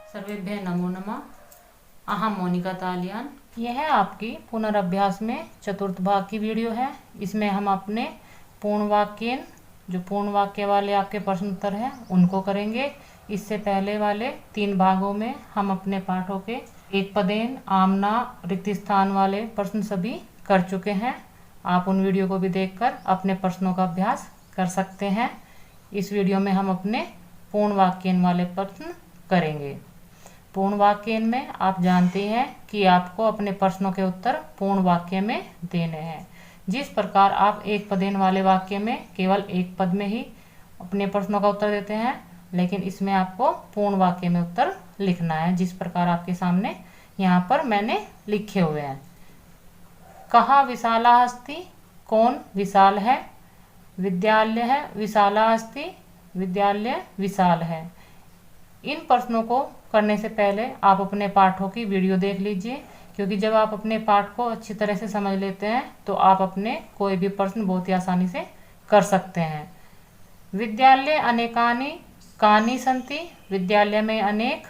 सर्वेभ्यः नमो नमः। अहम मोनिका तालियान। यह आपकी पुनरअभ्यास में चतुर्थ भाग की वीडियो है। इसमें हम अपने पूर्ण वाक्य, जो पूर्ण वाक्य वाले आपके प्रश्न उत्तर हैं उनको करेंगे। इससे पहले वाले 3 भागों में हम अपने पाठों के एक पदेन, आमना, रिक्त स्थान वाले प्रश्न सभी कर चुके हैं। आप उन वीडियो को भी देखकर अपने प्रश्नों का अभ्यास कर सकते हैं। इस वीडियो में हम अपने पूर्ण वाक्य वाले प्रश्न करेंगे। पूर्ण वाक्य में आप जानते हैं कि आपको अपने प्रश्नों के उत्तर पूर्ण वाक्य में देने हैं। जिस प्रकार आप एक पदेन वाले वाक्य में केवल एक पद में ही अपने प्रश्नों का उत्तर देते हैं, लेकिन इसमें आपको पूर्ण वाक्य में उत्तर लिखना है, जिस प्रकार आपके सामने यहाँ पर मैंने लिखे हुए हैं। कहा विशाला अस्ति, कौन विशाल है? विद्यालय है विशाला अस्ति, विद्यालय विशाल है। इन प्रश्नों को करने से पहले आप अपने पाठों की वीडियो देख लीजिए, क्योंकि जब आप अपने पाठ को अच्छी तरह से समझ लेते हैं तो आप अपने कोई भी प्रश्न बहुत ही आसानी से कर सकते हैं। विद्यालय अनेकानि कानि सन्ति, विद्यालय में अनेक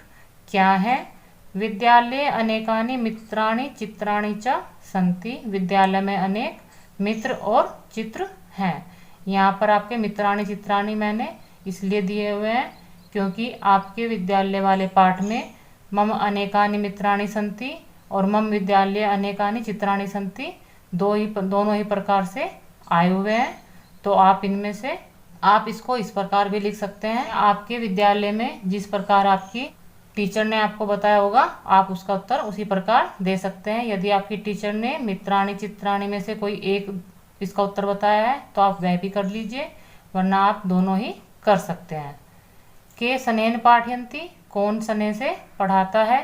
क्या है? विद्यालय अनेकानि मित्राणि चित्राणि च सन्ति, विद्यालय में अनेक मित्र और चित्र हैं। यहाँ पर आपके मित्राणि चित्राणि मैंने इसलिए दिए हुए हैं क्योंकि आपके विद्यालय वाले पाठ में मम अनेकानि मित्राणि सन्ति और मम विद्यालय अनेकानि चित्राणि सन्ति दोनों ही प्रकार से आए हुए हैं। तो आप इनमें से आप इसको इस प्रकार भी लिख सकते हैं। आपके विद्यालय में जिस प्रकार आपकी टीचर ने आपको बताया होगा, आप उसका उत्तर उसी प्रकार दे सकते हैं। यदि आपकी टीचर ने मित्राणि चित्राणि में से कोई एक इसका उत्तर बताया है तो आप वह भी कर लीजिए, वरना आप दोनों ही कर सकते हैं। के शनैः पाठयन्ति, कौन शनैः से पढ़ाता है?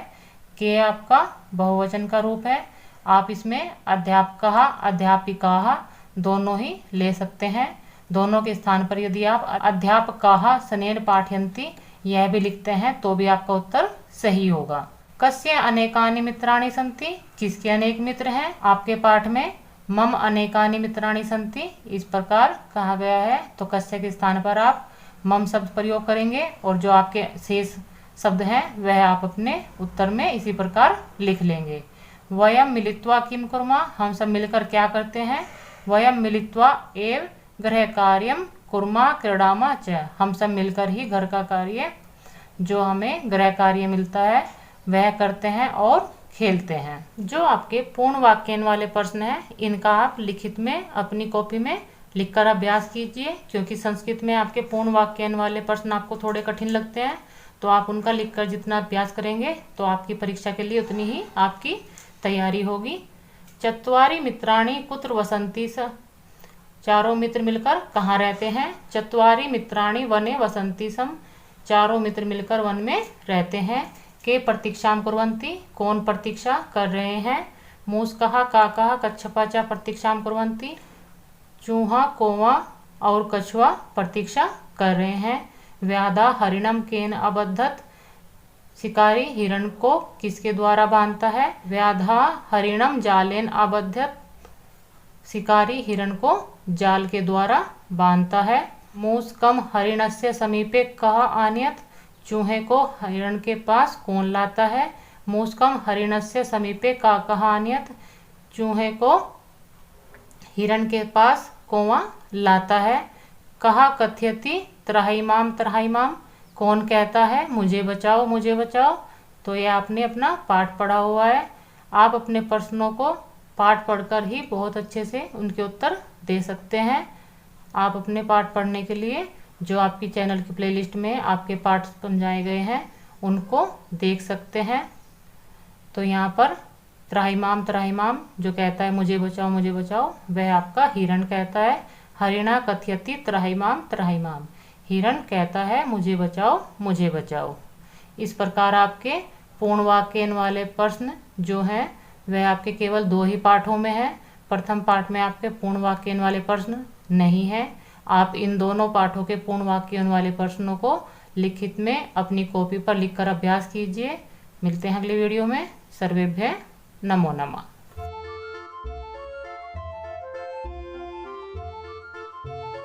के आपका बहुवचन का रूप है। आप इसमें अध्यापकः अध्यापिकाः दोनों ही ले सकते हैं। दोनों के स्थान पर यदि आप अध्यापकः शनैः पाठयन्ति यह भी लिखते हैं तो भी आपका उत्तर सही होगा। कस्य अनेकानि मित्राणि सन्ति, किसके अनेक मित्र हैं? आपके पाठ में मम अनेकानि मित्राणि सन्ति इस प्रकार कहा गया है, तो कस्य के स्थान पर आप मम शब्द प्रयोग करेंगे और जो आपके शेष शब्द हैं वह आप अपने उत्तर में इसी प्रकार लिख लेंगे। वयम मिलित्वा किम कुर्मः, हम सब मिलकर क्या करते हैं? वयम मिलित्वा एव गृह कार्यम कुर्मः क्रीडामः च, हम सब मिलकर ही घर का कार्य जो हमें गृह कार्य मिलता है वह करते हैं और खेलते हैं। जो आपके पूर्ण वाक्य वाले प्रश्न हैं इनका आप लिखित में अपनी कॉपी में लिखकर अभ्यास कीजिए, क्योंकि संस्कृत में आपके पूर्ण वाक्य वाले प्रश्न आपको थोड़े कठिन लगते हैं, तो आप उनका लिखकर जितना अभ्यास करेंगे तो आपकी परीक्षा के लिए उतनी ही आपकी तैयारी होगी। चत्वारि मित्राणि कुत्र वसन्ति स, चारों मित्र मिलकर कहाँ रहते हैं? चत्वारि मित्राणि वने वसन्ति सम, चारों मित्र मिलकर वन में रहते हैं। के प्रतीक्षां कुर्वन्ति, कौन प्रतीक्षा कर रहे हैं? मूषकः काकः कच्छपः च प्रतीक्षां कुर्वन्ति, चूहा कौवा और कछुआ प्रतीक्षा कर रहे हैं। व्याधा हरिणम केन अबद्धत, शिकारी हिरण को किसके द्वारा बांधता है? व्याधा हरिणम जालेन अबद्धत, शिकारी हिरण को जाल के द्वारा बांधता है। मूषकम हरिणस्य समीपे कः आनयत, चूहे को हिरण के पास कौन लाता है? मूषकम हरिणस्य समीपे कः आनयत, चूहे को हिरण के पास कौवा लाता है। कहा कथयति त्राहिमाम त्राहिमाम, कौन कहता है मुझे बचाओ मुझे बचाओ? तो ये आपने अपना पाठ पढ़ा हुआ है। आप अपने प्रश्नों को पाठ पढ़कर ही बहुत अच्छे से उनके उत्तर दे सकते हैं। आप अपने पाठ पढ़ने के लिए जो आपकी चैनल की प्लेलिस्ट में आपके पाठ समझाए गए हैं उनको देख सकते हैं। तो यहाँ पर त्राहिमाम त्राहिमाम जो कहता है मुझे बचाओ वह आपका हिरण कहता है। हरिणा कथयति त्राहिमाम त्राहिमाम, हिरण कहता है मुझे बचाओ। इस प्रकार आपके पूर्ण वाक्य वाले प्रश्न जो हैं वह आपके केवल 2 ही पाठों में है। प्रथम पाठ में आपके पूर्ण वाक्य वाले प्रश्न नहीं है। आप इन दोनों पाठों के पूर्ण वाक्य वाले प्रश्नों को लिखित में अपनी कॉपी पर लिखकर अभ्यास कीजिए। मिलते हैं अगली वीडियो में। सर्वेभ्यः नमो नमः।